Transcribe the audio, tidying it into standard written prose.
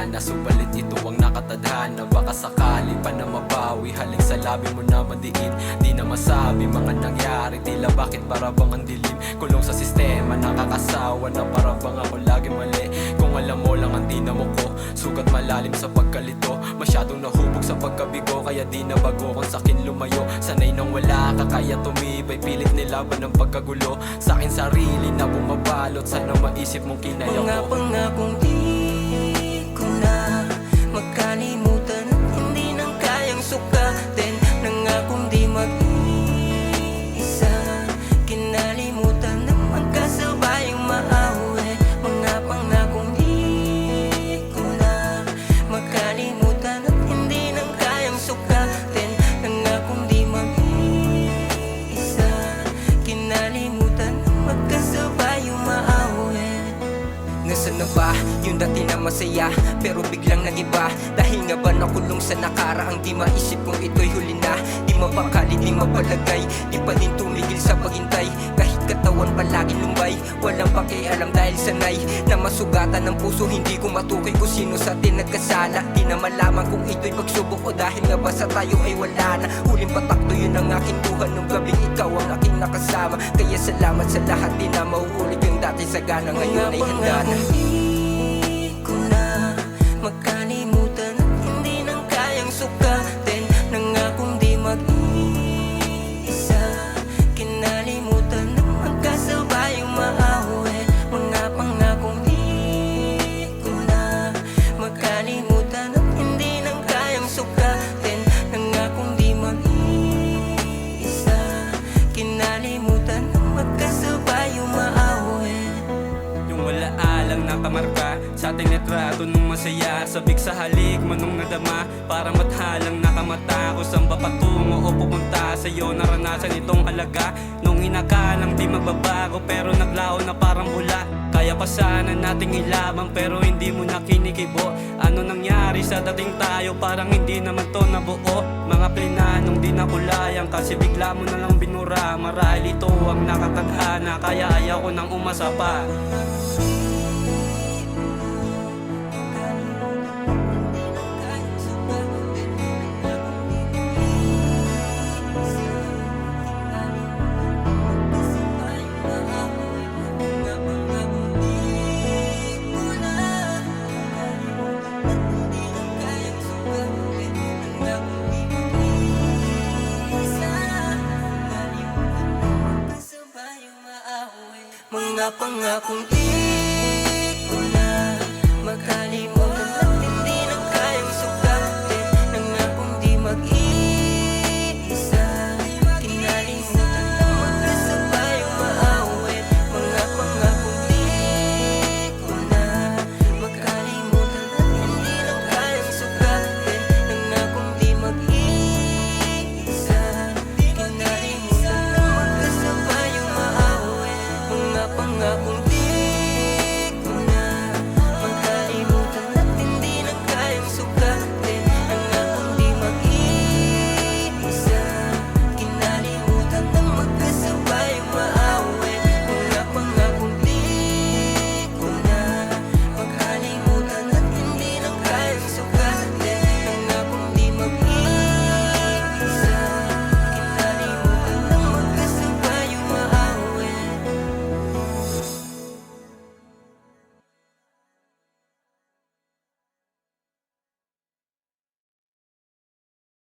sana, subalit ito ang nakatadhana. Baka sakali pa na mabawi, halik sa labi mo na madiin. Di na masabi mga nangyari, tila bakit para bang ang dilim. Kulong sa sistema, nakakasawa na para bang ako lagi mali. Kung alam mo lang ang dinamo ko, sugat malalim sa pagkalito. Masyadong nahubog sa pagkabigo, kaya di na bago kung sakin lumayo. Sanay nang wala ka, kaya tumibay, pilit nilaban ng pagkagulo. Sa akin sarili na bumabalot, sana maisip mong kinaya ko. Mga pangakong di ko na magkalimutan, hindi nang kayang sukatin. Nangakong di mag-iisa, kinalimutan na magkasabayang maawi. Mga pangakong di ko na magkalimutan, hindi nang kayang sukatin. Nangakong di mag-iisa, kinalimutan na magkasabayang maawi. Nasaan na ba yung dati na masaya pero biglang nagiba? Dahil nga ba nakulong sa nakaraang di maisip kung ito'y huli na? Di mapakali, di mapalagay, di pa din tumigil sa paghintay. Kahit katawan palaging lumbay, walang pakialam dahil sanay na masugatan ng puso. Hindi ko matukoy kung sino sa atin nagkasala. Di na malaman kung ito'y pagsubok o dahil nga ba sa tayo ay wala na. Huling patakto yun ang aking buhan, nung gabing ikaw ang aking nakasama. Kaya salamat sa lahat, di na mauulit yung dati sagana. Ngayon ay handa na. Di ko na magkalimutan, hindi nang kayang sukatin. Nangakong di mag-iisa, kinalimutan na magkasabayang maawi. Mga pangakong di ko na magkalimutan, hindi nang kayang sukatin. Nangakong di mag-iisa, kinalimutan na magkasabayang maawi. Yung wala alang nakamarka sa ating litrato nung masaya. Sabik sa halik mo nung nadama, para mathalang nakamata ko saan ba patungo o pupunta. Sa'yo naranasan itong halaga nung inakalang di magbabago, pero naglaho na parang bula. Kaya pa sana nating ilaban pero hindi mo na kinikibo. Ano nangyari sa dating tayo, parang hindi naman to nabuo. Mga plinanong di nakulayang kasi bigla mo na lang binura. Marahil ito ang nakatadhana, kaya ayaw ko nang umasa pa. Mga pangakong di